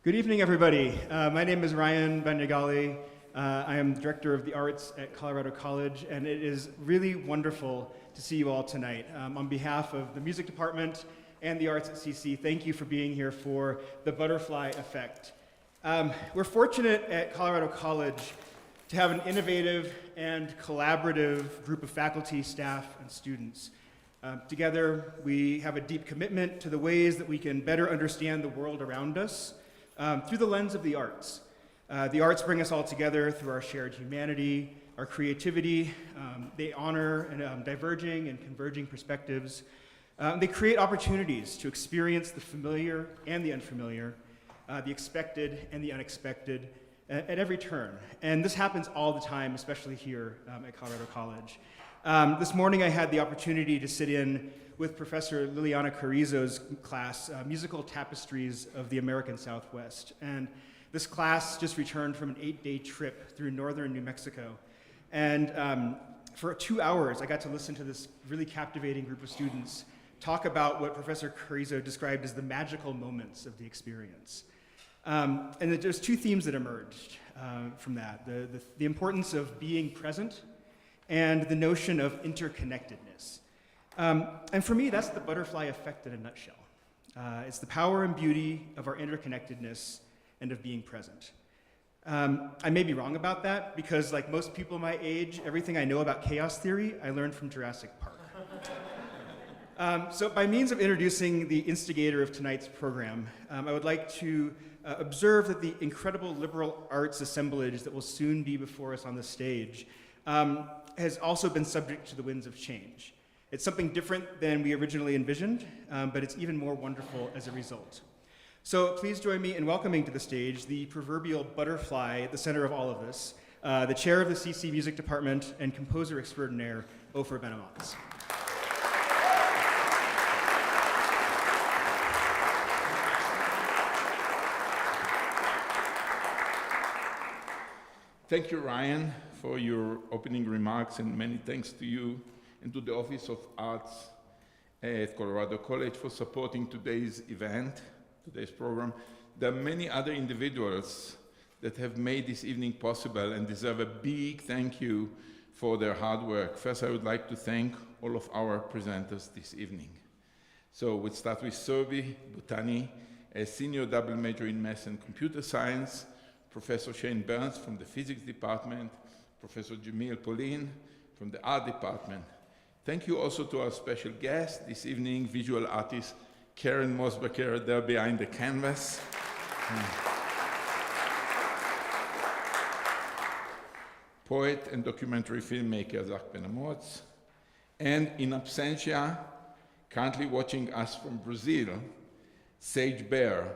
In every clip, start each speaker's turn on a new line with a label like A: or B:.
A: Good evening, everybody. My name is Ryan Ben-Amots. I am Director of the Arts at Colorado College, and it is really wonderful to see you all tonight. On behalf of the Music Department and the Arts at CC, thank you for being here for the Butterfly Effect. We're fortunate at Colorado College to have an innovative and collaborative group of faculty, staff, and students. Together, we have a deep commitment to the ways that we can better understand the world around us through the lens of the arts. The arts bring us all together through our shared humanity, our creativity. They honor diverging and converging perspectives. They create opportunities to experience the familiar and the unfamiliar, the expected and the unexpected at every turn. And this happens all the time, especially here at Colorado College. This morning I had the opportunity to sit in with Professor Liliana Carrizo's class, Musical Tapestries of the American Southwest. And this class just returned from an 8-day trip through northern New Mexico. And for 2 hours, I got to listen to this really captivating group of students talk about what Professor Carrizo described as the magical moments of the experience. And there's two themes that emerged from that, the importance of being present and the notion of interconnectedness. And for me, that's the butterfly effect in a nutshell. It's the power and beauty of our interconnectedness and of being present. I may be wrong about that because, like most people my age, everything I know about chaos theory, I learned from Jurassic Park. So by means of introducing the instigator of tonight's program, I would like to observe that the incredible liberal arts assemblage that will soon be before us on the stage has also been subject to the winds of change. It's something different than we originally envisioned, but it's even more wonderful as a result. So please join me in welcoming to the stage the proverbial butterfly at the center of all of this, the chair of the CC Music Department and composer extraordinaire, Ofer Ben-Amots.
B: Thank you, Ryan, for your opening remarks, and many thanks to you and to the Office of Arts at Colorado College for supporting today's event, today's program. There are many other individuals that have made this evening possible and deserve a big thank you for their hard work. First, I would like to thank all of our presenters this evening. So we'll start with Surbi Butani, a senior double major in math and computer science, Professor Shane Burns from the physics department, Professor Jamil Pauline from the art department. Thank you also to our special guest this evening, visual artist Karen Mosbacher, there behind the canvas. Poet and documentary filmmaker Ofer Ben-Amots. And in absentia, currently watching us from Brazil, Sage Bear,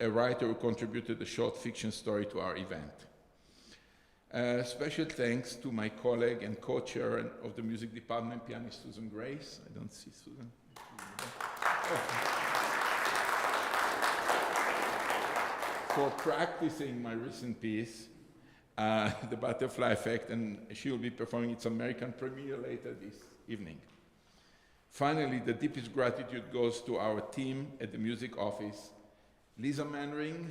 B: a writer who contributed a short fiction story to our event. Special thanks to my colleague and co-chair of the music department, pianist Susan Grace. I don't see Susan. For practicing my recent piece, The Butterfly Effect, and she will be performing its American premiere later this evening. Finally, the deepest gratitude goes to our team at the music office, Liz Manring,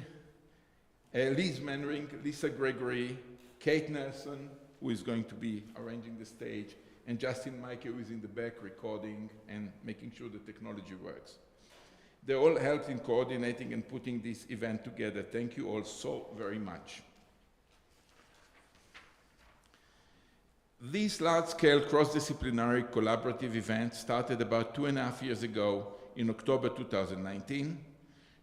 B: Lisa Gregory, Kate Nelson, who is going to be arranging the stage, and Justin Mike, who is in the back recording and making sure the technology works. They all helped in coordinating and putting this event together. Thank you all so very much. This large-scale cross-disciplinary collaborative event started about 2.5 years ago in October 2019,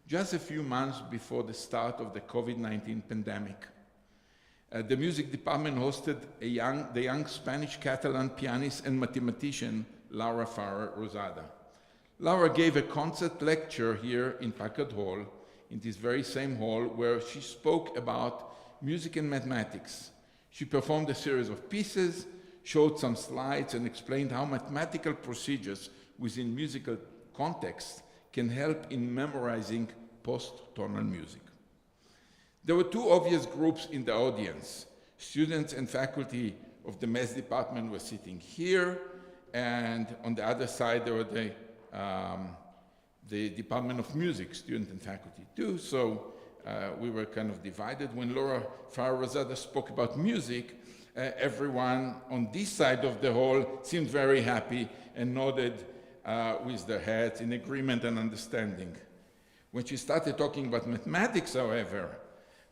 B: just a few months before the start of the COVID-19 pandemic. The music department hosted the young Spanish-Catalan pianist and mathematician Laura Farrer Rosada. Laura gave a concert lecture here in Packard Hall, in this very same hall, where she spoke about music and mathematics. She performed a series of pieces, showed some slides, and explained how mathematical procedures within musical contexts can help in memorizing post-tonal music. There were two obvious groups in the audience. Students and faculty of the math department were sitting here, and on the other side there were the Department of Music, student and faculty too. So we were kind of divided. When Laura Farah-Rosada spoke about music, everyone on this side of the hall seemed very happy and nodded with their heads in agreement and understanding. When she started talking about mathematics, however,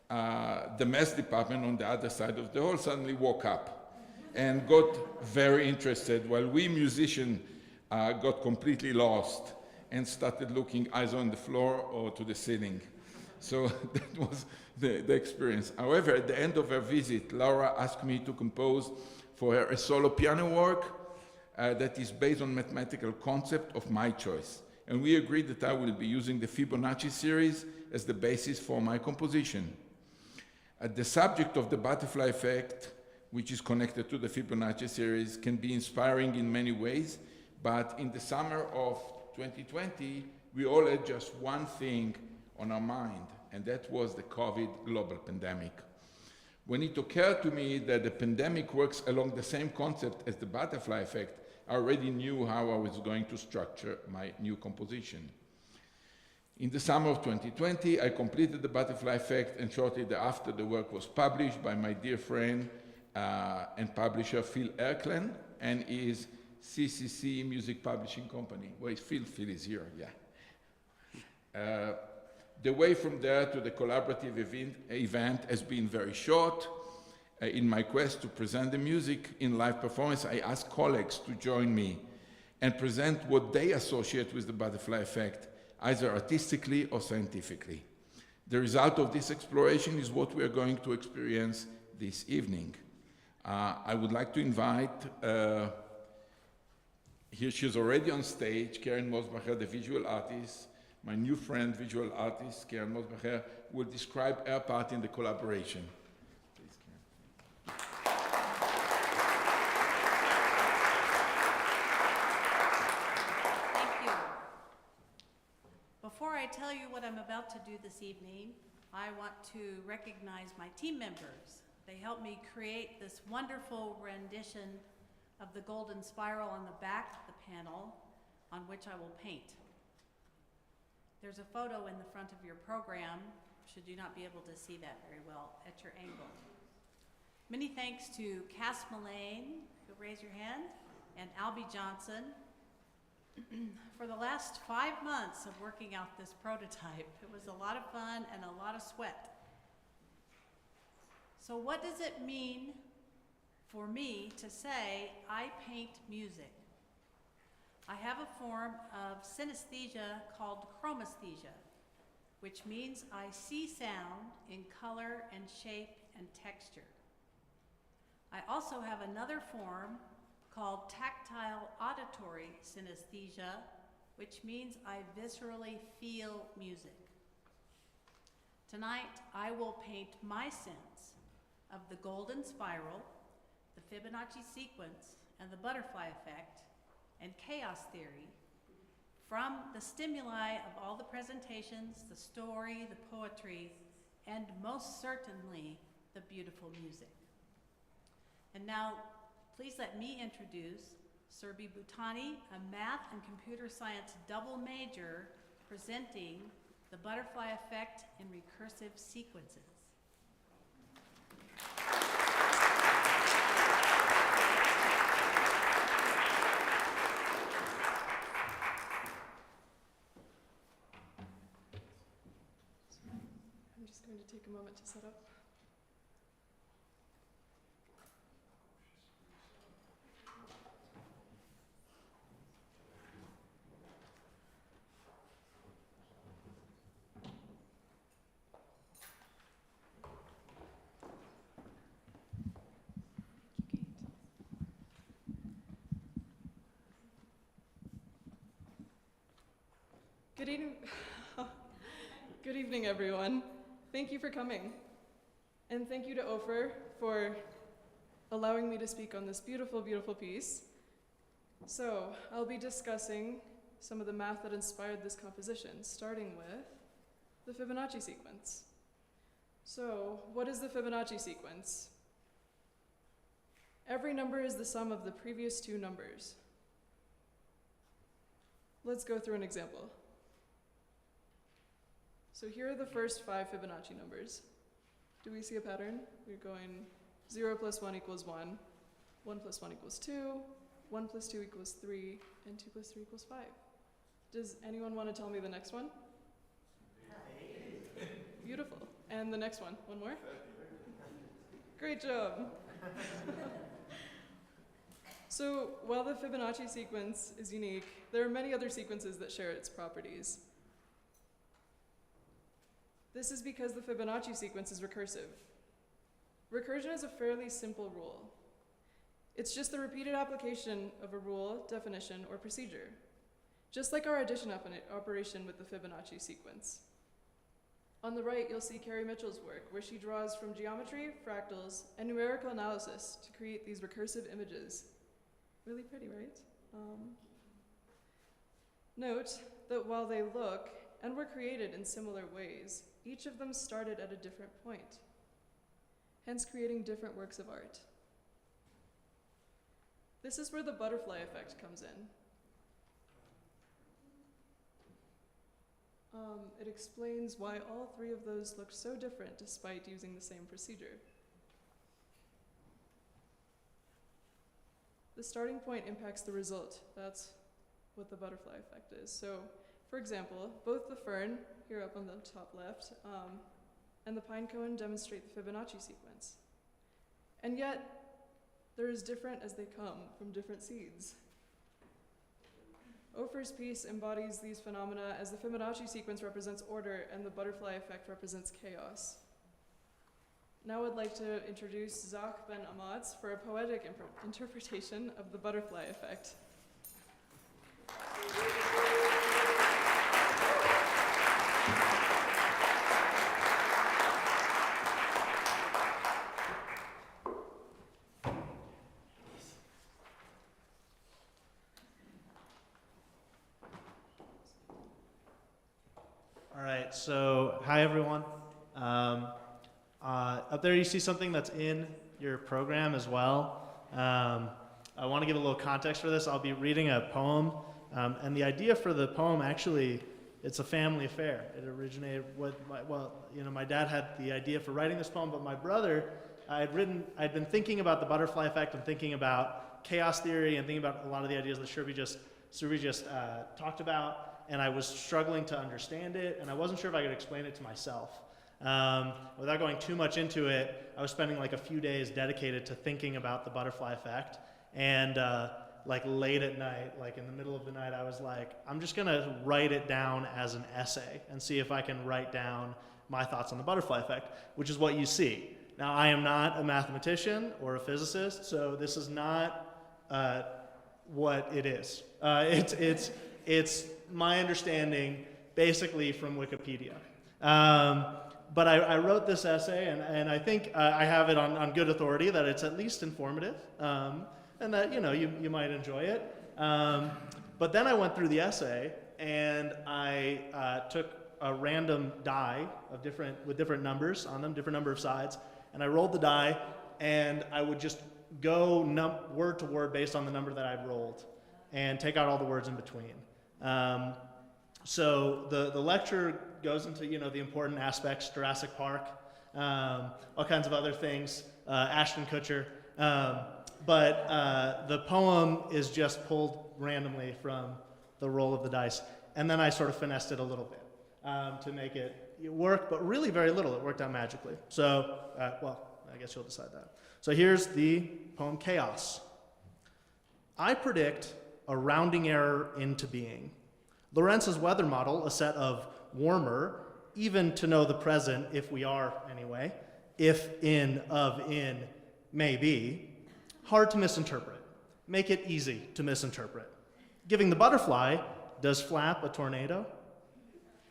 B: the math department on the other side of the hall suddenly woke up and got very interested, while we musicians got completely lost and started looking either on the floor or to the ceiling. So that was the experience. However, at the end of her visit, Laura asked me to compose for her a solo piano work that is based on mathematical concept of my choice. And we agreed that I will be using the Fibonacci series as the basis for my composition. The subject of the butterfly effect, which is connected to the Fibonacci series, can be inspiring in many ways, but in the summer of 2020, we all had just one thing on our mind, and that was the COVID global pandemic. When it occurred to me that the pandemic works along the same concept as the butterfly effect, I already knew how I was going to structure my new composition. In the summer of 2020, I completed the butterfly effect, and shortly thereafter the work was published by my dear friend and publisher Phil Erklen and his CC Music Publishing Company. Wait, Phil is here, yeah. The way from there to the collaborative event has been very short. In my quest to present the music in live performance, I asked colleagues to join me and present what they associate with the butterfly effect, either artistically or scientifically. The result of this exploration is what we are going to experience this evening. I would like to invite, here she's already on stage, Karen Mosbacher, the visual artist. My new friend, visual artist, Karen Mosbacher, will describe her part in the collaboration. Please, Karen.
C: Thank you. Before I tell you what I'm about to do this evening, I want to recognize my team members. They helped me create this wonderful rendition of the golden spiral on the back of the panel on which I will paint. There's a photo in the front of your program, should you not be able to see that very well at your angle. Many thanks to Cass Mullane, you'll raise your hand, and Albie Johnson for the last 5 months of working out this prototype. It was a lot of fun and a lot of sweat. So what does it mean for me to say I paint music? I have a form of synesthesia called chromesthesia, which means I see sound in color and shape and texture. I also have another form called tactile auditory synesthesia, which means I viscerally feel music. Tonight, I will paint my sense of the golden spiral, the Fibonacci sequence, and the butterfly effect, and chaos theory from the stimuli of all the presentations, the story, the poetry, and most certainly the beautiful music. And now, please let me introduce Surbi Bhutani, a math and computer science double major presenting the butterfly effect in recursive sequences.
D: I'm just going to take a moment to set up. Good evening, everyone. Thank you for coming. And thank you to Ofer for allowing me to speak on this beautiful, beautiful piece. So, I'll be discussing some of the math that inspired this composition, starting with the Fibonacci sequence. So, what is the Fibonacci sequence? Every number is the sum of the previous two numbers. Let's go through an example. So here are the first 5 Fibonacci numbers. Do we see a pattern? We're going 0 plus 1 equals 1, 1 plus 1 equals 2, 1 plus 2 equals 3, and 2 plus 3 equals 5. Does anyone want to tell me the next one? Beautiful. And the next one? One more? Great job. So while the Fibonacci sequence is unique, there are many other sequences that share its properties. This is because the Fibonacci sequence is recursive. Recursion is a fairly simple rule. It's just the repeated application of a rule, definition, or procedure, just like our addition operation with the Fibonacci sequence. On the right, you'll see Carrie Mitchell's work, where she draws from geometry, fractals, and numerical analysis to create these recursive images. Really pretty, right? Note that while they look and were created in similar ways, each of them started at a different point, hence creating different works of art. This is where the butterfly effect comes in. It explains why all 3 of those look so different despite using the same procedure. The starting point impacts the result. That's what the butterfly effect is. So, for example, both the fern, here up on the top left, and the pine cone demonstrate the Fibonacci sequence. And yet, they're as different as they come from different seeds. Ofer's piece embodies these phenomena as the Fibonacci sequence represents order and the butterfly effect represents chaos. Now I'd like to introduce Ofer Ben-Amots for a poetic interpretation of the butterfly effect.
E: All right, so hi everyone. Up there you see something that's in your program as well. I want to give a little context for this. I'll be reading a poem, and the idea for the poem actually, it's a family affair. It originated with, my dad had the idea for writing this poem, but my brother, I'd been thinking about the butterfly effect and thinking about chaos theory and thinking about a lot of the ideas that Survi just talked about. And I was struggling to understand it, and I wasn't sure if I could explain it to myself. Without going too much into it, I was spending like a few days dedicated to thinking about the butterfly effect. And like late at night, like in the middle of the night, I was like, I'm just gonna write it down as an essay and see if I can write down my thoughts on the butterfly effect, which is what you see. Now, I am not a mathematician or a physicist, so this is not what it is. It's my understanding basically from Wikipedia. But I wrote this essay, and I think I have it on good authority that it's at least informative, and that you might enjoy it. But then I went through the essay, and I took a random die with different numbers on them, different number of sides, and I rolled the die, and I would just go word to word based on the number that I'd rolled, and take out all the words in between. So the lecture goes into the important aspects, Jurassic Park, all kinds of other things, Ashton Kutcher, but the poem is just pulled randomly from the roll of the dice, and then I sort of finessed it a little bit to make it work, but really very little. It worked out magically. So, I guess you'll decide that. So here's the poem Chaos. I predict a rounding error into being. Lorenz's weather model, a set of warmer, even to know the present, if we are anyway, if in, of, in, may be, hard to misinterpret. Make it easy to misinterpret. Giving the butterfly, does flap a tornado?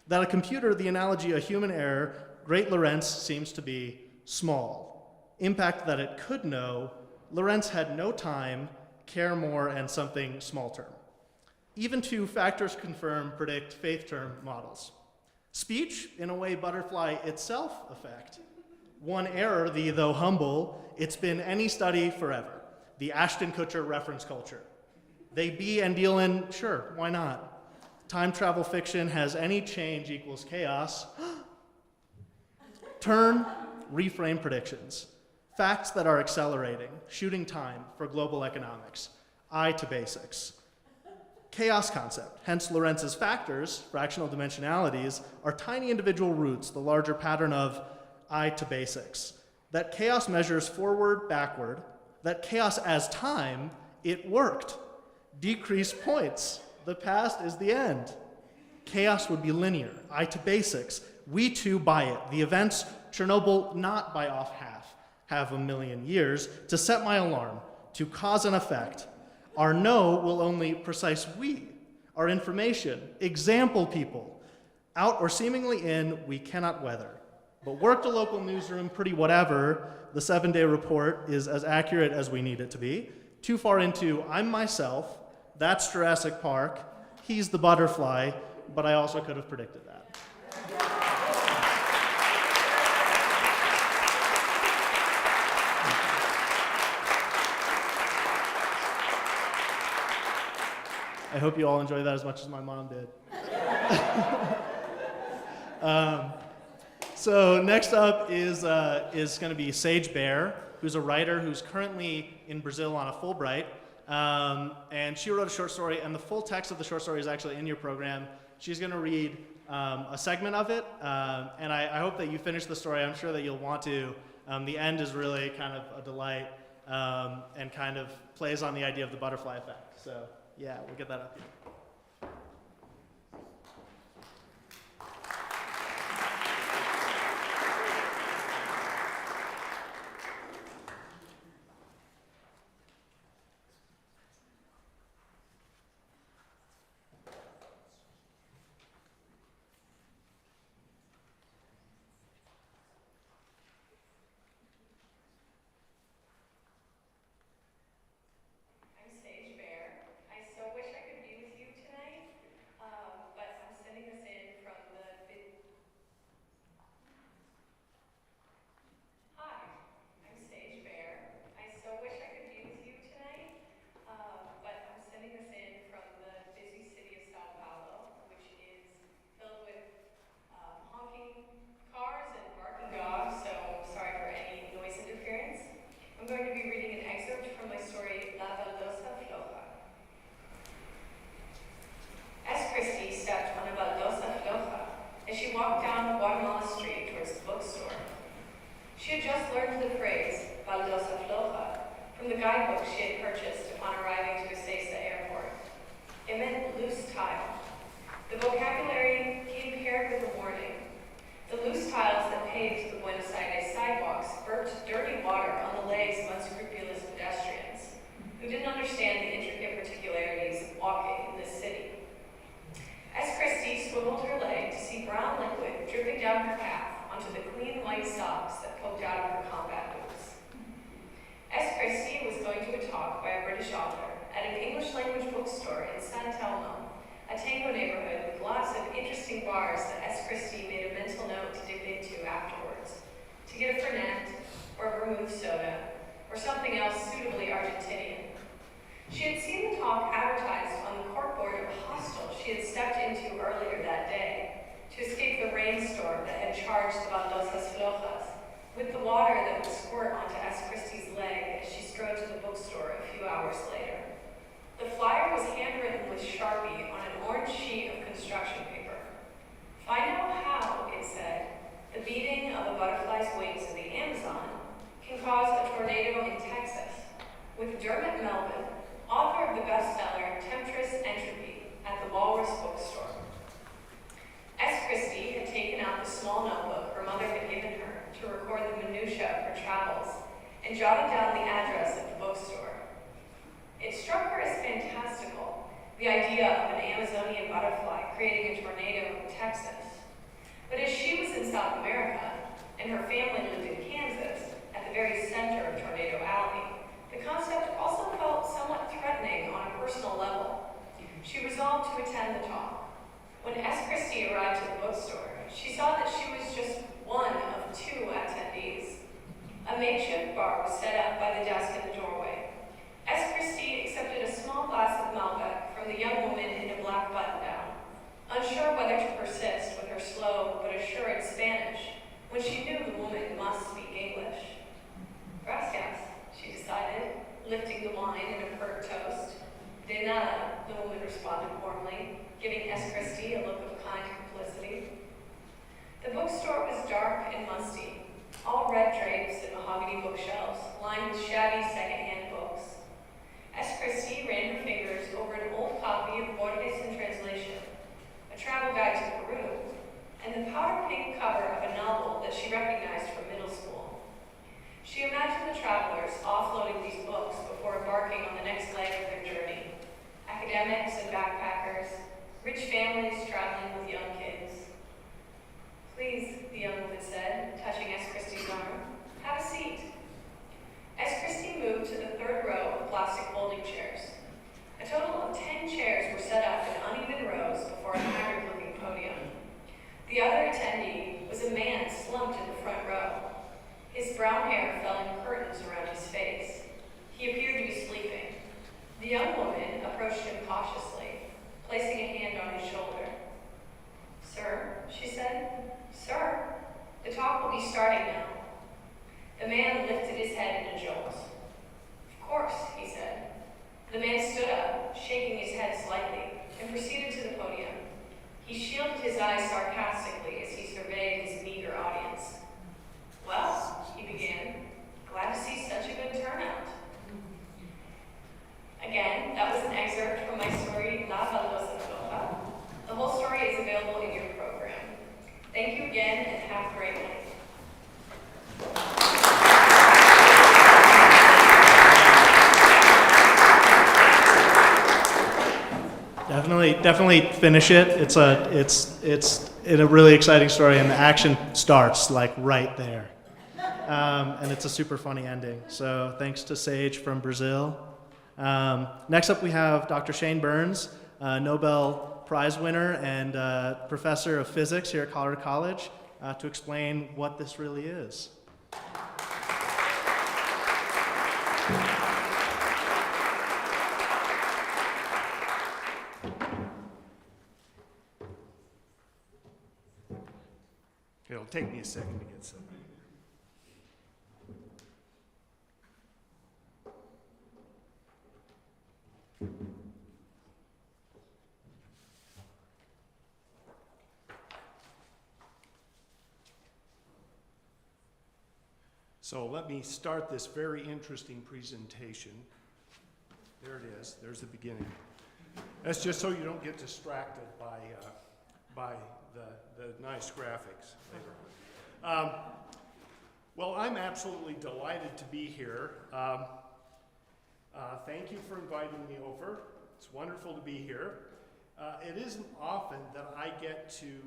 E: That a computer, the analogy a human error, great Lorenz seems to be small. Impact that it could know, Lorenz had no time, care more, and something small term. Even two factors confirm, predict faith term models. Speech, in a way, butterfly itself effect. One error, the though humble, it's been any study forever. The Ashton Kutcher reference culture. They be and deal in, sure, why not? Time travel fiction has any change equals chaos. Turn, reframe predictions. Facts that are accelerating, shooting time for global economics. I to basics. Chaos concept, hence Lorentz's factors, fractional dimensionalities, are tiny individual roots, the larger pattern of I to basics. That chaos measures forward, backward. That chaos as time, it worked. Decrease points. The past is the end. Chaos would be linear. I to basics. We too buy it. The events, Chernobyl not by off half a million years, to set my alarm, to cause an effect. Our no will only precise we. Our information, example people. Out or seemingly in, we cannot weather. But work the local newsroom pretty whatever, the 7-day report is as accurate as we need it to be. Too far into, I'm myself, that's Jurassic Park, he's the butterfly, but I also could have predicted that. I hope you all enjoy that as much as my mom did. So next up is going to be Sage Bear, who's a writer who's currently in Brazil on a Fulbright. And she wrote a short story, and the full text of the short story is actually in your program. She's going to read a segment of it, and I hope that you finish the story. I'm sure that you'll want to. The end is really kind of a delight and kind of plays on the idea of the butterfly effect. So yeah, we'll get that up here.
F: Unsure whether to persist with her slow but assured Spanish when she knew the giving S. Christie a look of kind complicity. The bookstore was dark and musty, all red drapes and mahogany bookshelves lined with shabby secondhand books. S. Christie ran her fingers over an old copy of Borges in Translation, a travel guide to Peru, and the powder pink cover of a novel that she recognized from middle school. She imagined the travelers offloading these books before embarking on the next leg of their journey. Academics and backpackers, rich families traveling with young kids. Please, the young woman said, touching S. Christie's arm, have a seat. S. Christie moved to the third row of plastic folding chairs. A total of 10 chairs were set up in uneven rows before a haggard-looking podium. The other attendee was a man slumped in the front row. His brown hair fell in curtains around his face. He appeared to be sleeping. The young woman approached him cautiously, placing a hand on his shoulder. "Sir," she said. "Sir, the talk will be starting now." The man lifted his head in a jolt. "Of course," he said. The man stood up, shaking his head slightly, and proceeded to the podium. He shielded his eyes sarcastically as he surveyed his meager audience. "Well," he began, "glad to see such a good turnout." Again, that was an excerpt from my story, La Baldosa Floja. The whole story is available in your program. Thank you again, and have a great night.
E: Definitely finish it. It's a really exciting story, and the action starts like right there. And it's a super funny ending. So thanks to Sage from Brazil. Next up we have Dr. Shane Burns, Nobel Prize winner and professor of physics here at Colorado College, to explain what this really is.
G: It'll take me a second to get set. So let me start this very interesting presentation. There it is. There's the beginning. That's just so you don't get distracted by the nice graphics later. Well, I'm absolutely delighted to be here. Thank you for inviting me over. It's wonderful to be here. It isn't often that I get to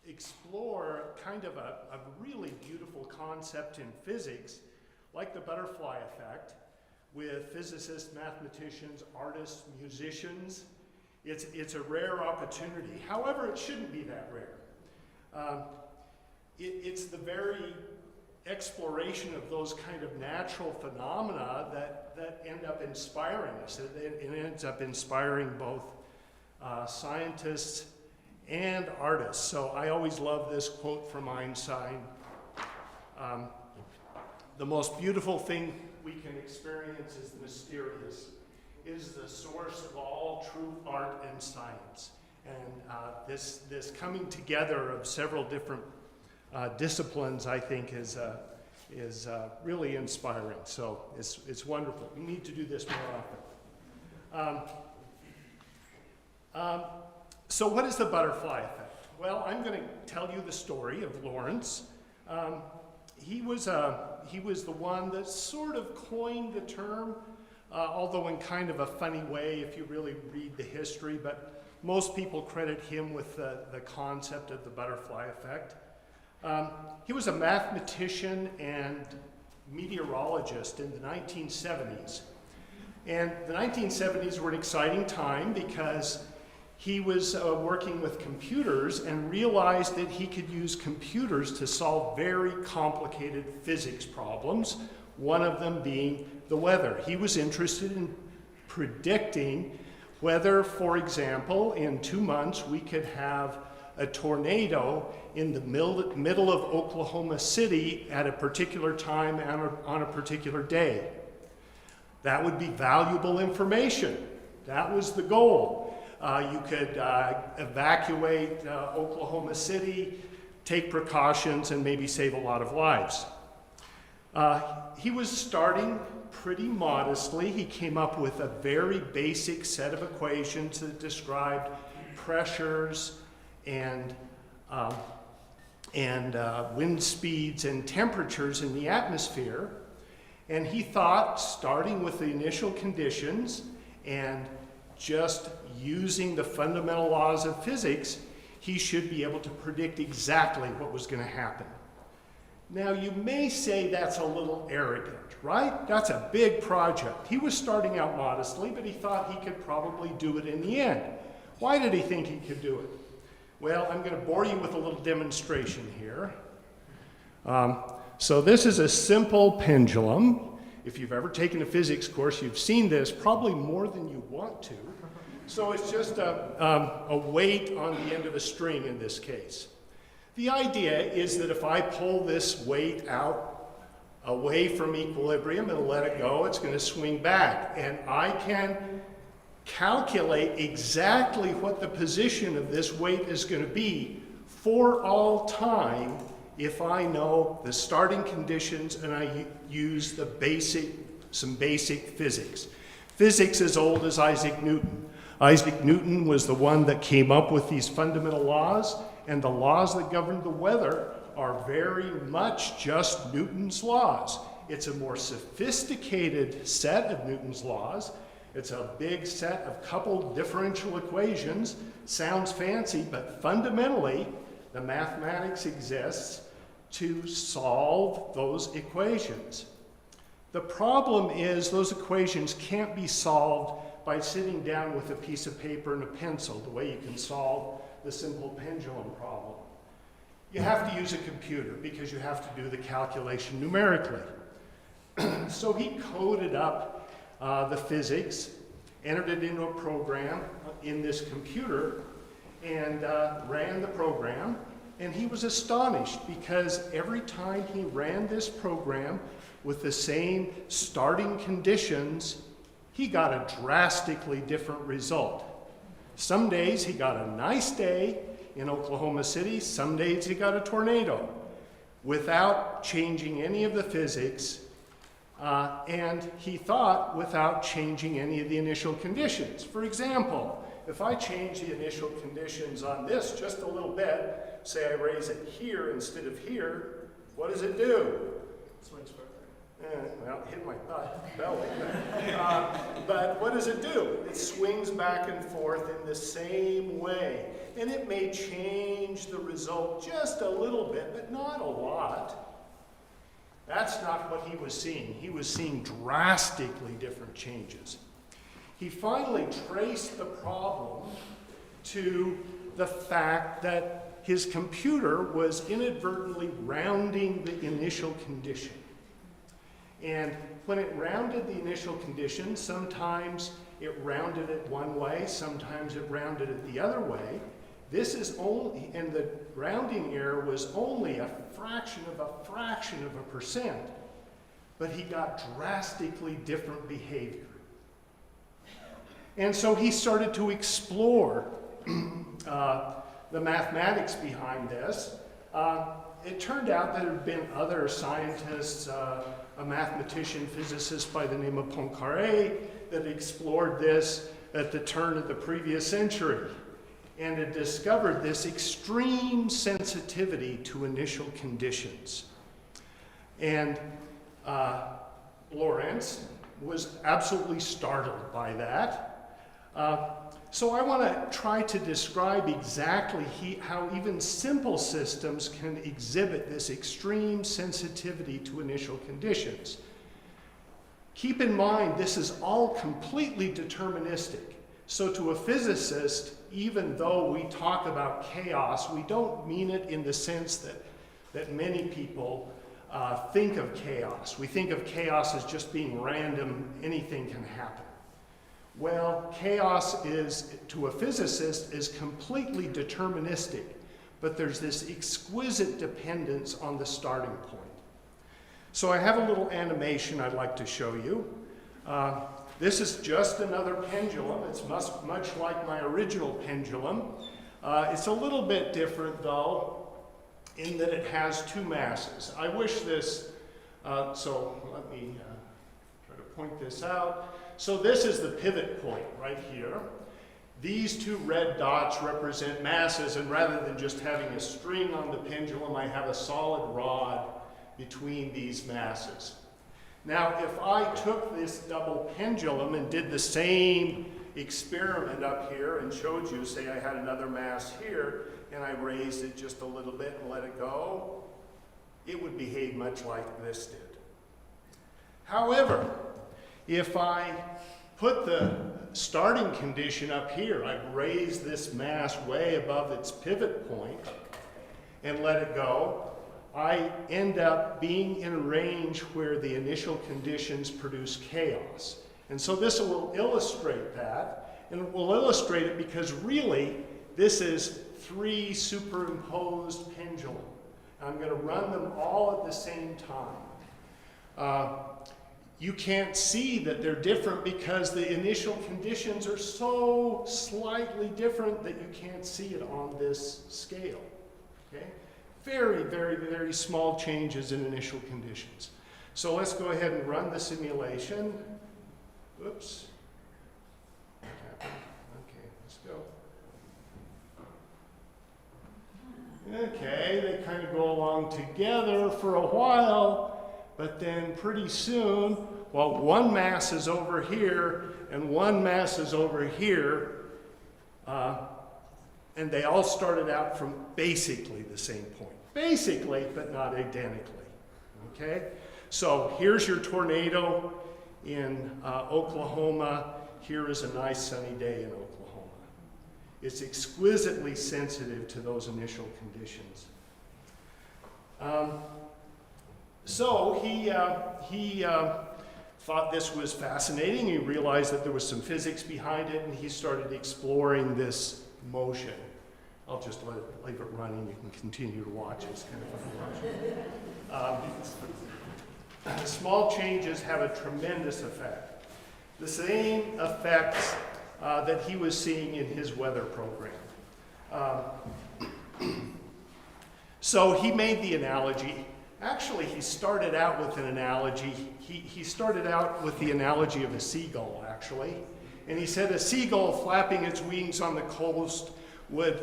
G: explore kind of a really beautiful concept in physics, like the butterfly effect, with physicists, mathematicians, artists, musicians. It's a rare opportunity. However, it shouldn't be that rare. It's the very exploration of those kind of natural phenomena that end up inspiring us. It ends up inspiring both scientists and artists. So I always love this quote from Einstein. The most beautiful thing we can experience is the mysterious. It is the source of all true art and science. And this coming together of several different disciplines, I think, is really inspiring. So it's wonderful. We need to do this more often. So what is the butterfly effect? Well, I'm going to tell you the story of Lorentz. He was the one that sort of coined the term, although in kind of a funny way if you really read the history, but most people credit him with the concept of the butterfly effect. He was a mathematician and meteorologist in the 1970s. And the 1970s were an exciting time because he was working with computers and realized that he could use computers to solve very complicated physics problems, one of them being the weather. He was interested in predicting whether, for example, in 2 months we could have a tornado in the middle of Oklahoma City at a particular time and on a particular day. That would be valuable information. That was the goal. You could evacuate Oklahoma City, take precautions, and maybe save a lot of lives. He was starting pretty modestly. He came up with a very basic set of equations that described pressures and wind speeds and temperatures in the atmosphere. And he thought, starting with the initial conditions and just using the fundamental laws of physics, he should be able to predict exactly what was going to happen. Now, you may say that's a little arrogant, right? That's a big project. He was starting out modestly, but he thought he could probably do it in the end. Why did he think he could do it? Well, I'm going to bore you with a little demonstration here. So this is a simple pendulum. If you've ever taken a physics course, you've seen this probably more than you want to. So it's just a weight on the end of a string in this case. The idea is that if I pull this weight out away from equilibrium and let it go, it's going to swing back. And I can calculate exactly what the position of this weight is going to be for all time if I know the starting conditions and I use some basic physics. Physics as old as Isaac Newton. Isaac Newton was the one that came up with these fundamental laws, and the laws that govern the weather are very much just Newton's laws. It's a more sophisticated set of Newton's laws. It's a big set of coupled differential equations. Sounds fancy, but fundamentally, the mathematics exists to solve those equations. The problem is those equations can't be solved by sitting down with a piece of paper and a pencil, the way you can solve the simple pendulum problem. You have to use a computer because you have to do the calculation numerically. So he coded up the physics, entered it into a program in this computer, and ran the program. And he was astonished because every time he ran this program with the same starting conditions, he got a drastically different result. Some days he got a nice day in Oklahoma City, some days he got a tornado without changing any of the physics, and he thought without changing any of the initial conditions. For example, if I change the initial conditions on this just a little bit, say I raise it here instead of here, what does it do?
E: Swings further.
G: Well, hit my belly. But what does it do? It swings back and forth in the same way. And it may change the result just a little bit, but not a lot. That's not what he was seeing. He was seeing drastically different changes. He finally traced the problem to the fact that his computer was inadvertently rounding the initial condition. And when it rounded the initial condition, sometimes it rounded it one way, sometimes it rounded it the other way. This is only, and the rounding error was only a fraction of a percent, but he got drastically different behavior. And so he started to explore the mathematics behind this. It turned out that there had been other scientists, a mathematician, physicist by the name of Poincaré, that explored this at the turn of the previous century, and had discovered this extreme sensitivity to initial conditions. And Lorentz was absolutely startled by that. So I want to try to describe exactly how even simple systems can exhibit this extreme sensitivity to initial conditions. Keep in mind, this is all completely deterministic. So to a physicist, even though we talk about chaos, we don't mean it in the sense that many people think of chaos. We think of chaos as just being random, anything can happen. Well, chaos is, to a physicist, is completely deterministic, but there's this exquisite dependence on the starting point. So I have a little animation I'd like to show you. This is just another pendulum. It's much like my original pendulum. It's a little bit different, though, in that it has two masses. I wish this, so let me try to point this out. So this is the pivot point right here. These two red dots represent masses, and rather than just having a string on the pendulum, I have a solid rod between these masses. Now, if I took this double pendulum and did the same experiment up here and showed you, say I had another mass here, and I raised it just a little bit and let it go, it would behave much like this did. However, if I put the starting condition up here, I've raised this mass way above its pivot point and let it go, I end up being in a range where the initial conditions produce chaos. And so this will illustrate that, and we'll illustrate it because really this is three superimposed pendulum. I'm going to run them all at the same time. You can't see that they're different because the initial conditions are so slightly different that you can't see it on this scale. Okay? Very, very, very small changes in initial conditions. So let's go ahead and run the simulation. Oops. What happened? Okay, let's go. Okay, they kind of go along together for a while, but then pretty soon, well, one mass is over here and one mass is over here, and they all started out from basically the same point. Basically, but not identically. Okay? So here's your tornado in Oklahoma. Here is a nice sunny day in Oklahoma. It's exquisitely sensitive to those initial conditions. So he thought this was fascinating. He realized that there was some physics behind it, and he started exploring this motion. I'll just leave it running. You can continue to watch. It's kind of fun to watch. Small changes have a tremendous effect. The same effects that he was seeing in his weather program. So he made the analogy. Actually, he started out with an analogy. He started out with the analogy of a seagull, actually. And he said a seagull flapping its wings on the coast would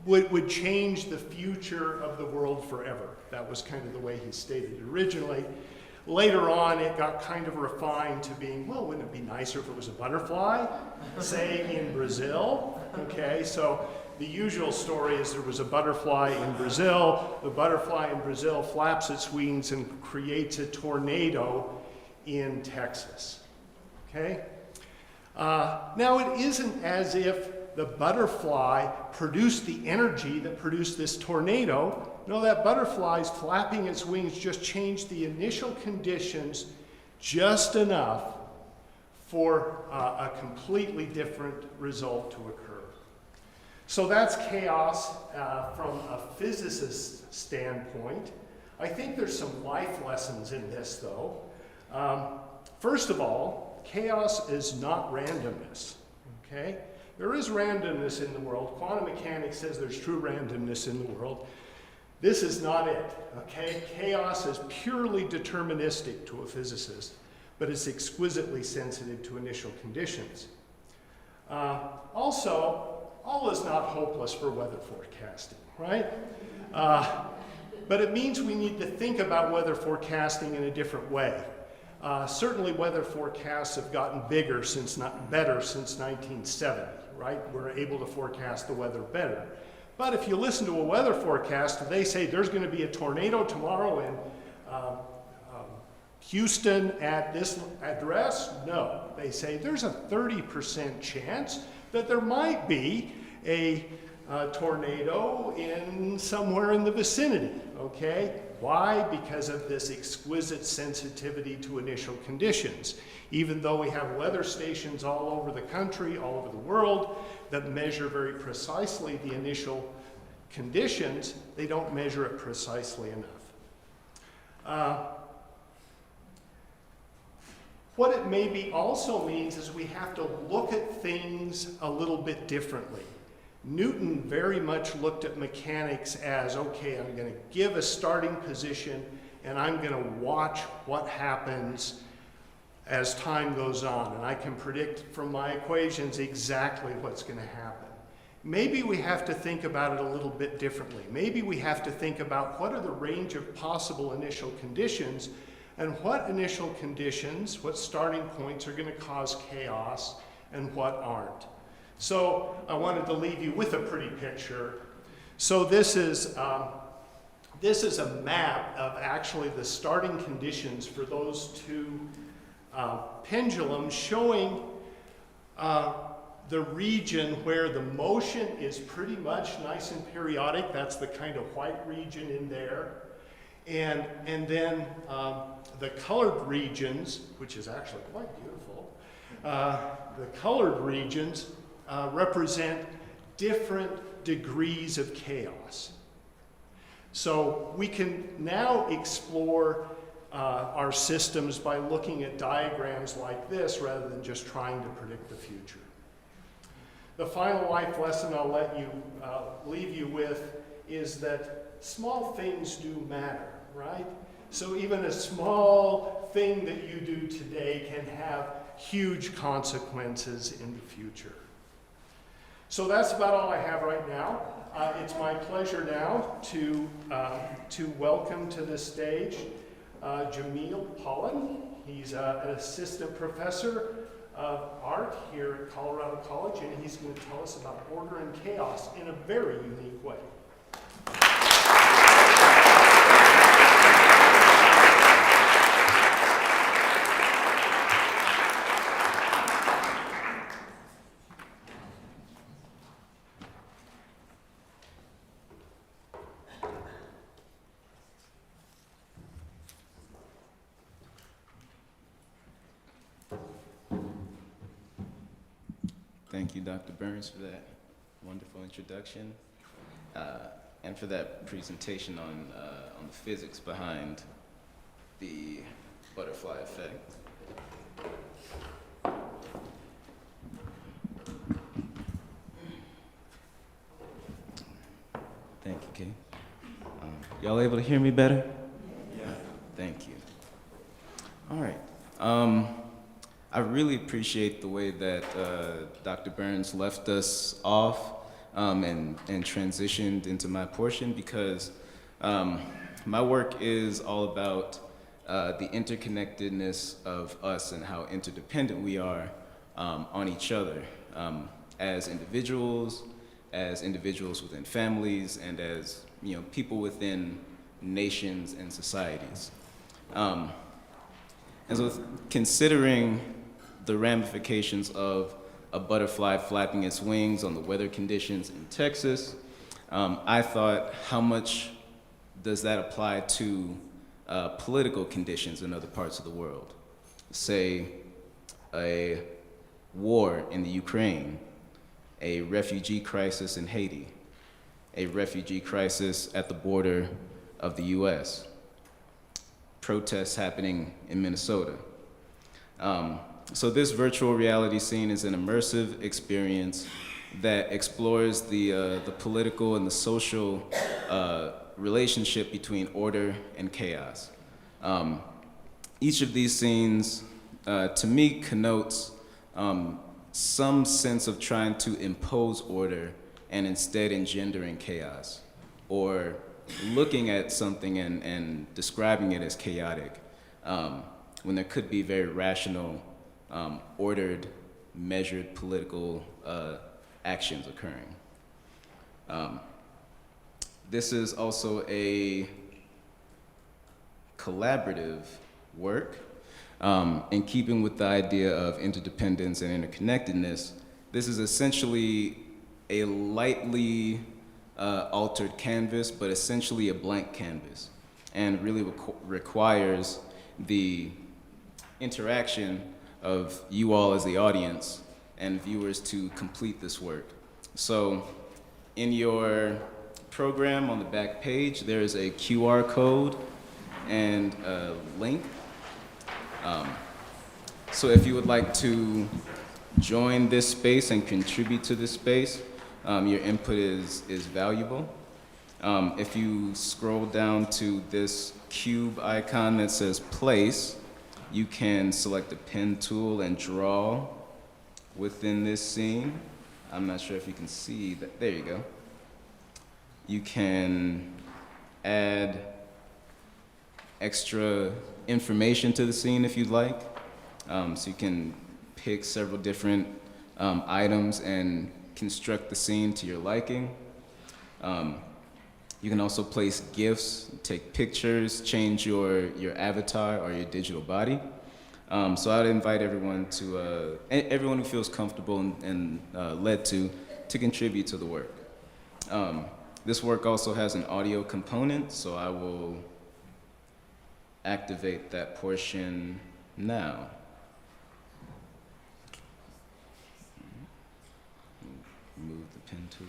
G: would change the future of the world forever. That was kind of the way he stated it originally. Later on, it got kind of refined to being, well, wouldn't it be nicer if it was a butterfly, say in Brazil? Okay, so the usual story is there was a butterfly in Brazil. The butterfly in Brazil flaps its wings and creates a tornado in Texas. Okay? Now, it isn't as if the butterfly produced the energy that produced this tornado. No, that butterfly's flapping its wings just changed the initial conditions just enough for a completely different result to occur. So that's chaos from a physicist's standpoint. I think there's some life lessons in this, though. First of all, chaos is not randomness, okay? There is randomness in the world. Quantum mechanics says there's true randomness in the world. This is not it, okay? Chaos is purely deterministic to a physicist, but it's exquisitely sensitive to initial conditions. Also, all is not hopeless for weather forecasting, right? But it means we need to think about weather forecasting in a different way. Certainly weather forecasts have gotten better since 1970, right? We're able to forecast the weather better. But if you listen to a weather forecast, they say there's going to be a tornado tomorrow in Houston at this address. No, they say there's a 30% chance that there might be a tornado in somewhere in the vicinity, okay? Why? Because of this exquisite sensitivity to initial conditions. Even though we have weather stations all over the country, all over the world, that measure very precisely the initial conditions, they don't measure it precisely enough. What it maybe also means is we have to look at things a little bit differently. Newton very much looked at mechanics as, okay, I'm going to give a starting position and I'm going to watch what happens as time goes on. And I can predict from my equations exactly what's going to happen. Maybe we have to think about it a little bit differently. Maybe we have to think about what are the range of possible initial conditions and what initial conditions, what starting points are going to cause chaos and what aren't. So I wanted to leave you with a pretty picture. So this is a map of actually the starting conditions for those two pendulums, showing the region where the motion is pretty much nice and periodic. That's the kind of white region in there. And then the colored regions, which is actually quite beautiful, the colored regions represent different degrees of chaos. So we can now explore our systems by looking at diagrams like this rather than just trying to predict the future. The final life lesson I'll let you leave you with is that small things do matter, right? So even a small thing that you do today can have huge consequences in the future. So that's about all I have right now. It's my pleasure now to welcome to the stage Jamil Pollan. He's an assistant professor of art here at Colorado College, and he's going to tell us about order and chaos in a very unique way.
H: Thank you, Dr. Burns, for that wonderful introduction and for that presentation on the physics behind the butterfly effect. Thank you, Kate. Y'all able to hear me better? Yeah. Thank you. All right. I really appreciate the way that Dr. Burns left us off and transitioned into my portion, because my work is all about the interconnectedness of us and how interdependent we are on each other as individuals within families, and as people within nations and societies. And so considering the ramifications of a butterfly flapping its wings on the weather conditions in Texas, I thought, how much does that apply to political conditions in other parts of the world? Say, a war in the Ukraine, a refugee crisis in Haiti, a refugee crisis at the border of the US, protests happening in Minnesota. So this virtual reality scene is an immersive experience that explores the political and the social relationship between order and chaos. Each of these scenes, to me, connotes some sense of trying to impose order and instead engendering chaos, or looking at something and describing it as chaotic, when there could be very rational, ordered, measured political actions occurring. This is also a collaborative work. In keeping with the idea of interdependence and interconnectedness, this is essentially a lightly altered canvas, but essentially a blank canvas, and really requires the interaction of you all as the audience and viewers to complete this work. So in your program on the back page, there is a QR code and a link. So if you would like to join this space and contribute to this space, your input is valuable. If you scroll down to this cube icon that says place, you can select the pen tool and draw within this scene. I'm not sure if you can see that. There you go. You can add extra information to the scene if you'd like. So you can pick several different items and construct the scene to your liking. You can also place GIFs, take pictures, change your avatar or your digital body. So I'd invite everyone everyone who feels comfortable and led to contribute to the work. This work also has an audio component, so I will activate that portion now. Move the pen tool.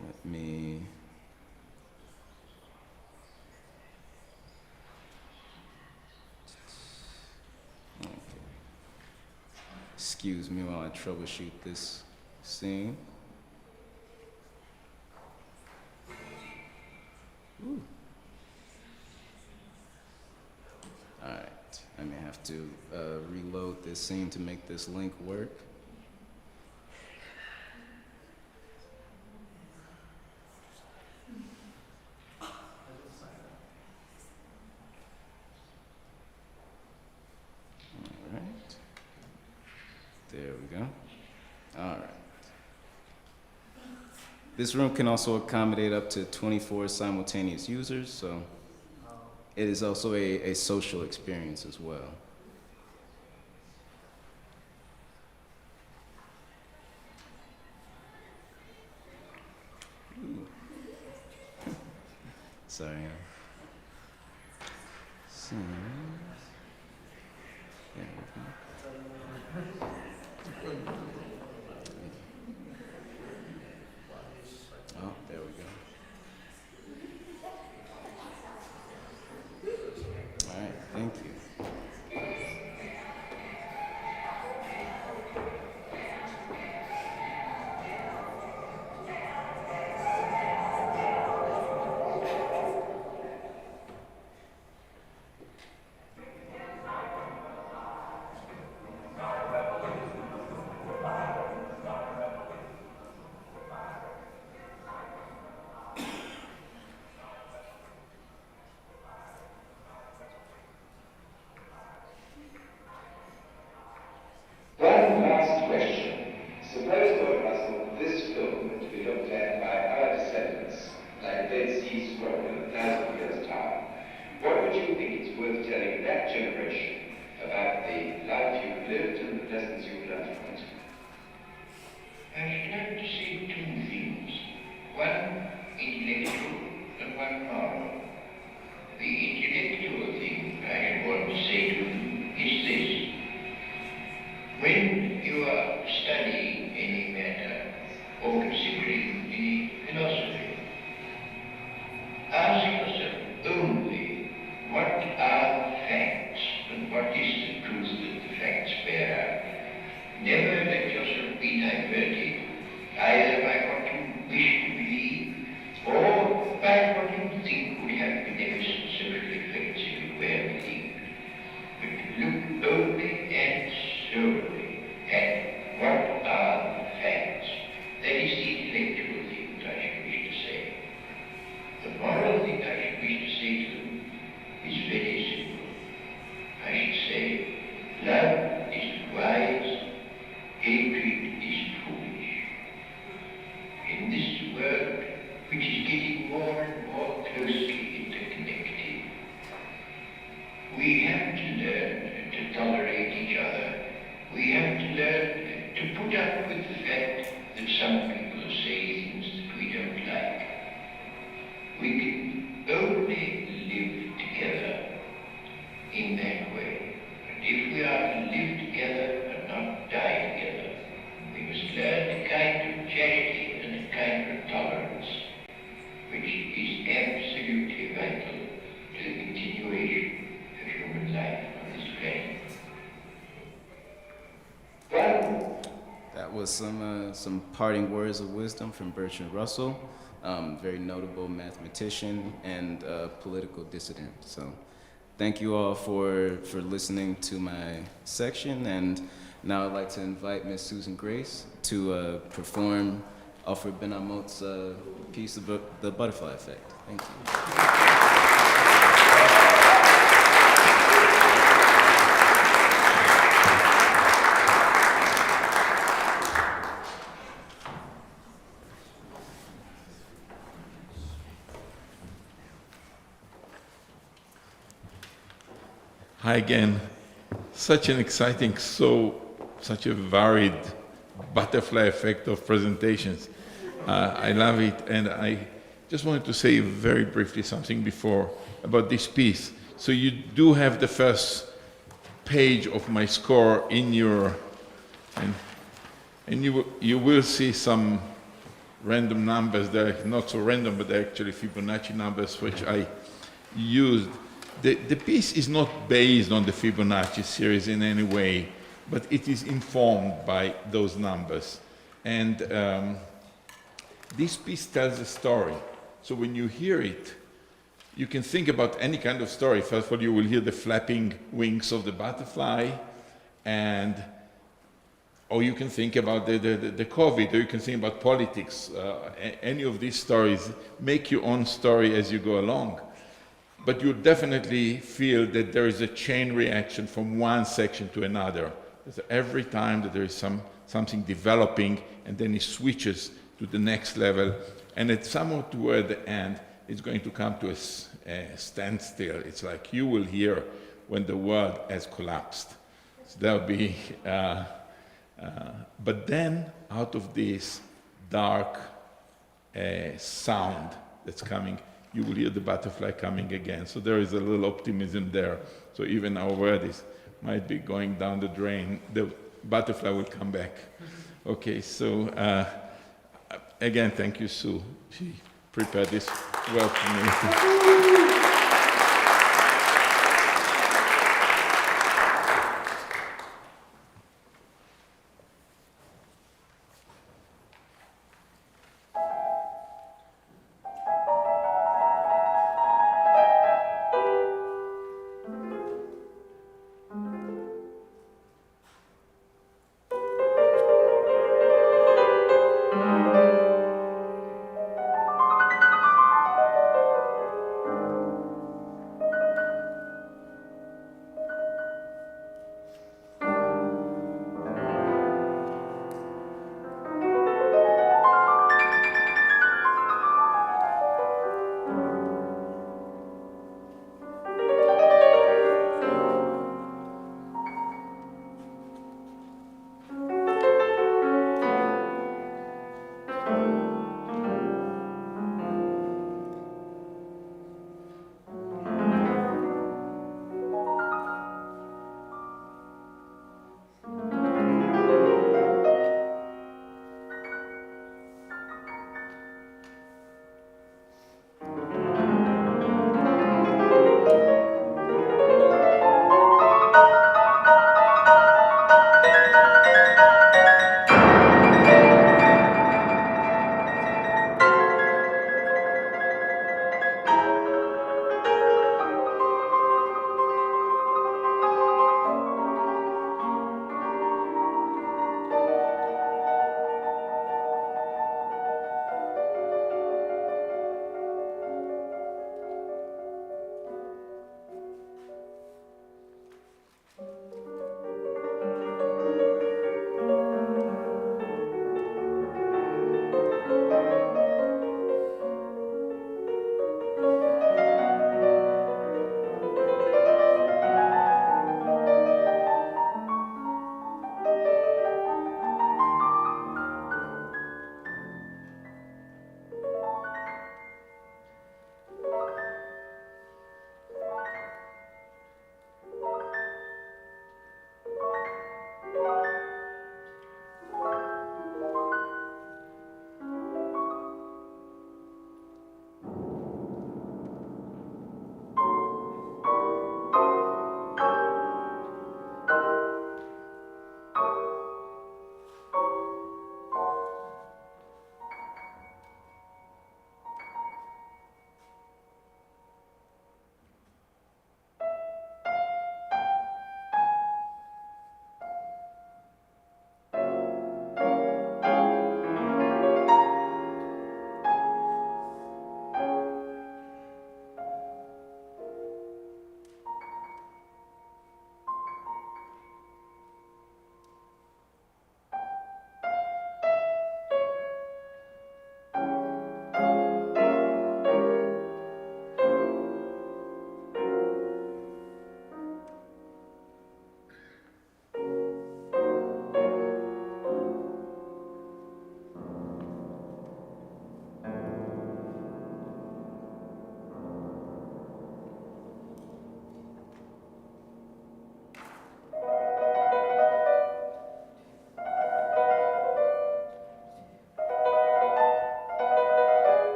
H: Let me excuse me while I troubleshoot this scene. Ooh. All right, I may have to reload this scene to make this link work. There we go. All right. This room can also accommodate up to 24 simultaneous users, so it is also a social experience as well. Ooh. Sorry. So, there we go. Oh, there we go. All right, thank you.
I: One last question. Suppose, Lord Russell, this film were to be looked at by our descendants, like a Dead Sea Scroll in 1,000 years' time. What would you think is worth telling that generation about the life you've lived and the lessons you've learned from it?
J: I should like to say two things. One intellectual and one moral. The intellectual thing I should want to say to them is this. When you are studying any matter or considering any philosophy, ask yourself only what are facts and what is the truth that the facts bear out. Never let yourself be diverted either by what you wish to believe or by what you think would have beneficent social effects if it were believed. But look only and solely at what are the facts. That is the intellectual thing that I should wish to say. The moral thing I should wish to say to them is very simple. I should say, love is wise, hatred is foolish. In this world, which is getting more and more closely interconnected, we have to learn to tolerate each other. We have to learn to put up with the fact that some people say things that we don't like. We can only live
H: with some parting words of wisdom from Bertrand Russell, very notable mathematician and political dissident. So thank you all for listening to my section, and now I'd like to invite Ms. Susan Grace to perform Ofer Ben-Amots' piece of The Butterfly Effect. Thank you.
B: Hi again. Such an exciting, such a varied butterfly effect of presentations. I love it, and I just wanted to say very briefly something before about this piece. So you do have the first page of my score in your, and you will see some random numbers. They're not so random, but they're actually Fibonacci numbers, which I used. The piece is not based on the Fibonacci series in any way, but it is informed by those numbers. And this piece tells a story. So when you hear it, you can think about any kind of story. First of all, you will hear the flapping wings of the butterfly, or you can think about the COVID, or you can think about politics. Any of these stories, make your own story as you go along. But you definitely feel that there is a chain reaction from one section to another. Every time that there is something developing, and then it switches to the next level, and at somewhat toward the end, it's going to come to a standstill. It's like you will hear when the world has collapsed. So that would be, but then out of this dark sound that's coming, you will hear the butterfly coming again. So there is a little optimism there. So even our word might be going down the drain, the butterfly will come back. Okay, so again, thank you, Sue. She prepared this well for me.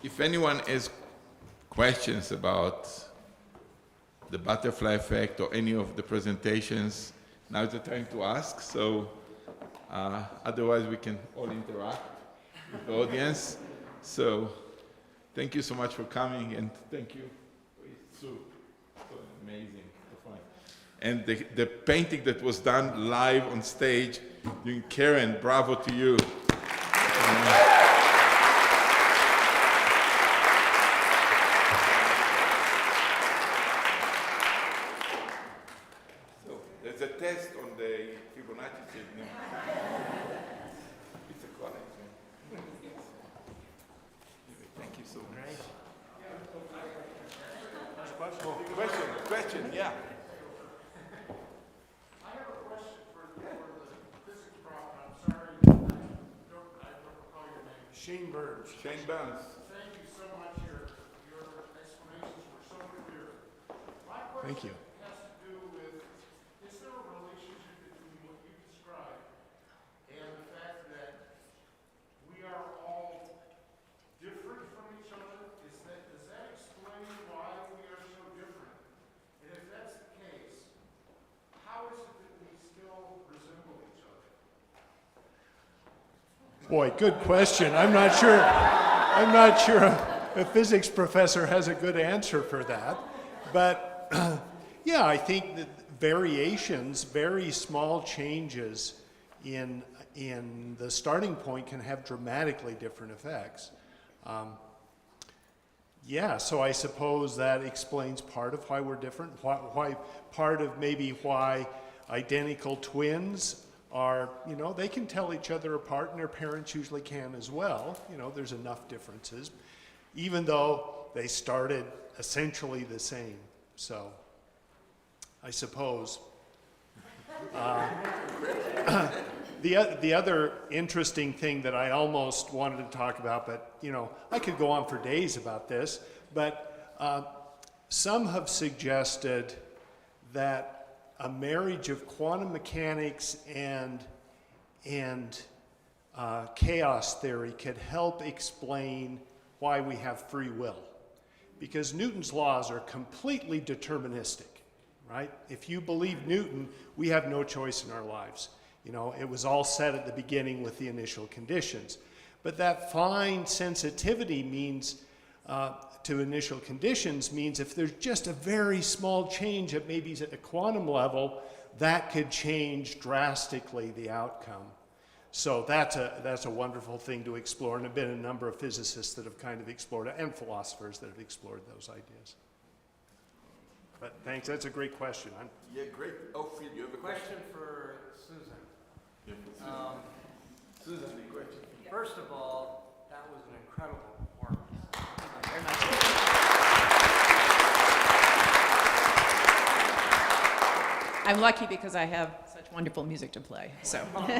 B: If anyone has questions about the butterfly effect or any of the presentations, now is the time to ask. So otherwise we can all interact with the audience. So thank you so much for coming, and thank you, Sue, for amazing performance. And the painting that was done live on stage during Karen, bravo to you. So there's a test on the Fibonacci signal. It's a correct one. Thank you so much. Question, yeah.
K: I have a question for the physics prof, and I'm sorry, I don't recall your name.
G: Shane Burns.
B: Shane Burns.
K: Thank you so much. Your explanations were so clear. My question
G: Thank you.
K: has to do with, is there a relationship between what you described and the fact that we are all different from each other? Does that explain why we are so different? And if that's the case, how is it that we still resemble each other?
G: Boy, good question. I'm not sure a physics professor has a good answer for that. But yeah, I think that variations, very small changes in the starting point can have dramatically different effects. Yeah, so I suppose that explains part of why we're different, why part of maybe why identical twins are, they can tell each other apart, and their parents usually can as well. There's enough differences, even though they started essentially the same. So I suppose. The other interesting thing that I almost wanted to talk about, but I could go on for days about this, but some have suggested that a marriage of quantum mechanics and chaos theory could help explain why we have free will. Because Newton's laws are completely deterministic, right? If you believe Newton, we have no choice in our lives. You know, it was all set at the beginning with the initial conditions. But that fine sensitivity means, to initial conditions means if there's just a very small change at maybe at the quantum level, that could change drastically the outcome. So that's a wonderful thing to explore, and there have been a number of physicists that have kind of explored it, and philosophers that have explored those ideas. But thanks, that's a great question.
B: Yeah, great. Oh, Phil, you have a question?
L: Question for Susan.
B: Yeah, Susan, the question.
L: First of all, that was an incredible performance.
C: Very much.
M: I'm lucky because I have such wonderful music to play. So.
L: I'm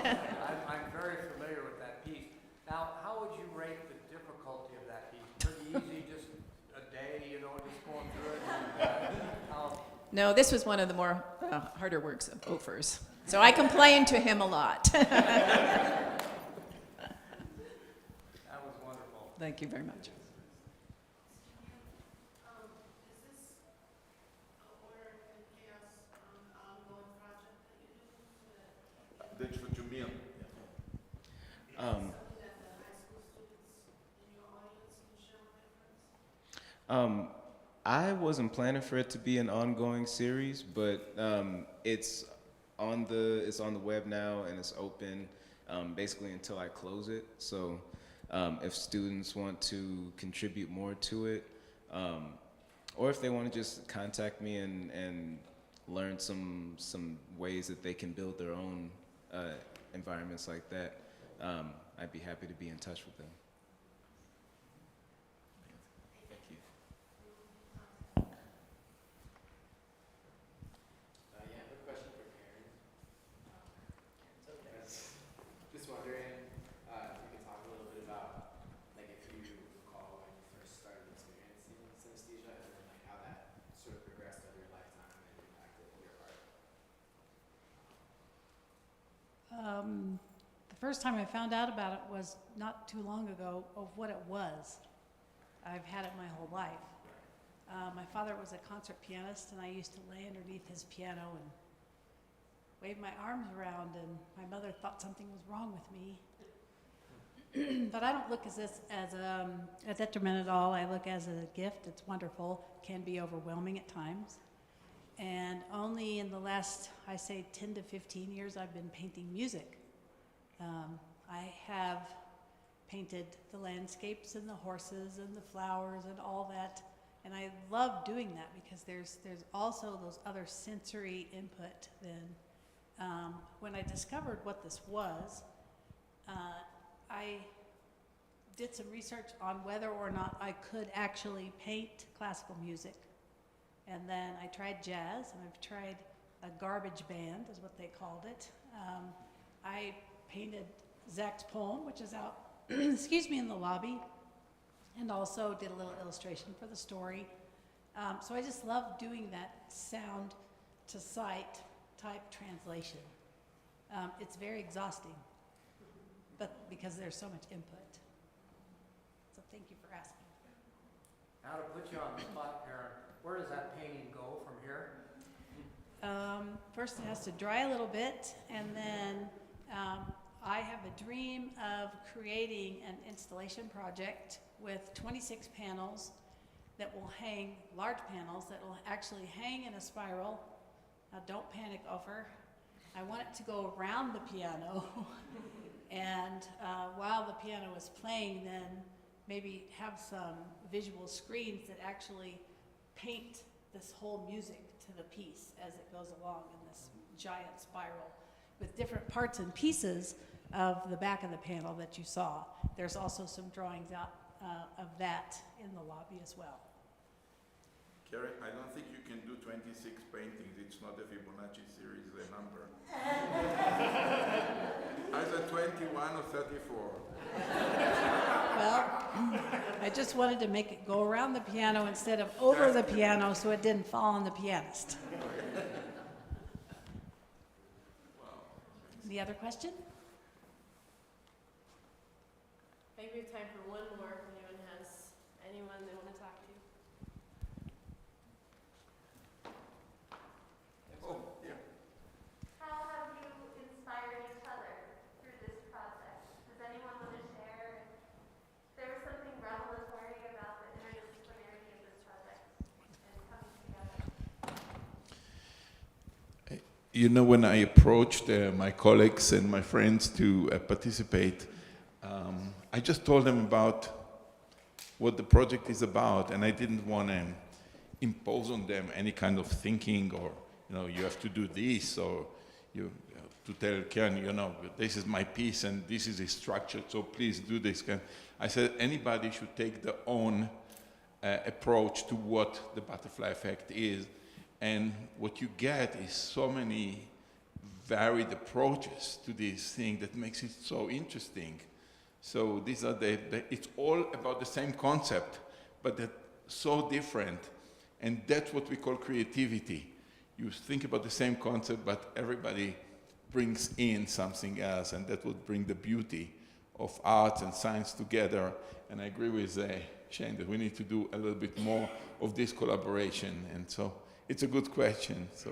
L: very familiar with that piece. Now, how would you rate the difficulty of that piece? Pretty easy, just a day, you know, just going through it?
M: No, this was one of the more harder works of Ofer's. So I complained to him a lot.
L: That was wonderful.
M: Thank you very much.
B: That's what you mean.
H: I wasn't planning for it to be an ongoing series, but it's on the web now and it's open basically until I close it. So if students want to contribute more to it, or if they want to just contact me and learn some ways that they can build their own environments like that, I'd be happy to be in touch with them. Thank you.
N: Yeah, I have a question for Karen. Just wondering if you could talk a little bit about, like, if you recall when you first started experiencing synesthesia, and then like how that sort of progressed over your lifetime and impacted your art.
C: The first time I found out about it was not too long ago of what it was. I've had it my whole life. My father was a concert pianist, and I used to lay underneath his piano and wave my arms around, and my mother thought something was wrong with me. But I don't look at this as a detriment at all. I look as a gift. It's wonderful. Can be overwhelming at times. And only in the last, I say, 10 to 15 years, I've been painting music. I have painted the landscapes and the horses and the flowers and all that. And I love doing that because there's also those other sensory input then. When I discovered what this was, I did some research on whether or not I could actually paint classical music. And then I tried jazz, and I've tried a garbage band, is what they called it. I painted Zach's poem, which is out, excuse me, in the lobby, and also did a little illustration for the story. So I just love doing that sound to sight type translation. It's very exhausting, but because there's so much input. So thank you for asking.
L: Now to put you on the spot, Karen, where does that painting go from here?
C: First it has to dry a little bit, and then I have a dream of creating an installation project with 26 panels that will hang, large panels that will actually hang in a spiral. Now don't panic, Ofer. I want it to go around the piano and while the piano is playing, then maybe have some visual screens that actually paint this whole music to the piece as it goes along in this giant spiral with different parts and pieces of the back of the panel that you saw. There's also some drawings out of that in the lobby as well.
B: Karen, I don't think you can do 26 paintings. It's not a Fibonacci series, a number. Either 21 or 34.
C: Well, I just wanted to make it go around the piano instead of over the piano so it didn't fall on the pianist. Any other question?
F: I think we have time for one more if anyone they want to talk to.
B: Oh, yeah.
F: How have you inspired each
B: You know, when I approached my colleagues and my friends to participate, I just told them about what the project is about, and I didn't want to impose on them any kind of thinking or, you know, you have to do this, or you to tell Ken, you know, this is my piece and this is structured, so please do this. I said anybody should take their own approach to what the butterfly effect is, and what you get is so many varied approaches to this thing that makes it so interesting. So these are it's all about the same concept, but they're so different, and that's what we call creativity. You think about the same concept, but everybody brings in something else, and that would bring the beauty of arts and science together. And I agree with Shane that we need to do a little bit more of this collaboration, and so it's a good question. So,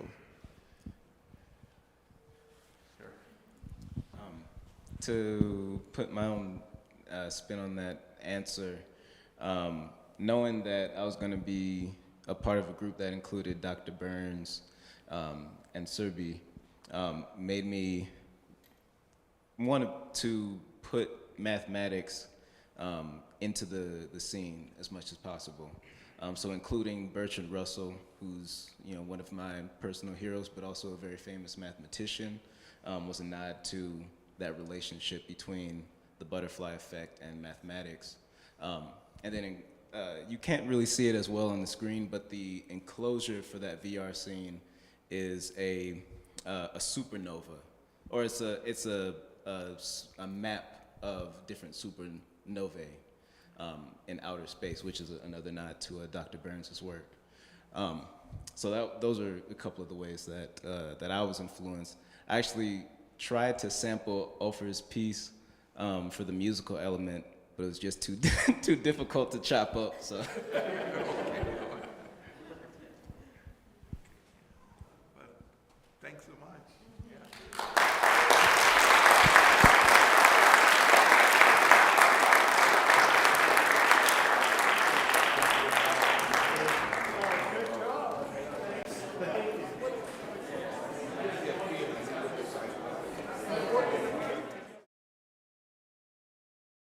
H: to put my own spin on that answer, knowing that I was going to be a part of a group that included Dr. Burns and Serbi, made me want to put mathematics into the scene as much as possible. So including Bertrand Russell, who's, you know, one of my personal heroes, but also a very famous mathematician, was a nod to that relationship between the butterfly effect and mathematics. And then you can't really see it as well on the screen, but the enclosure for that VR scene is a supernova, or it's a map of different supernovae in outer space, which is another nod to Dr. Burns' work. So those are a couple of the ways that I was influenced. I actually tried to sample Ofer's piece for the musical element, but it was just too too difficult to chop up. So.
B: Thanks so much.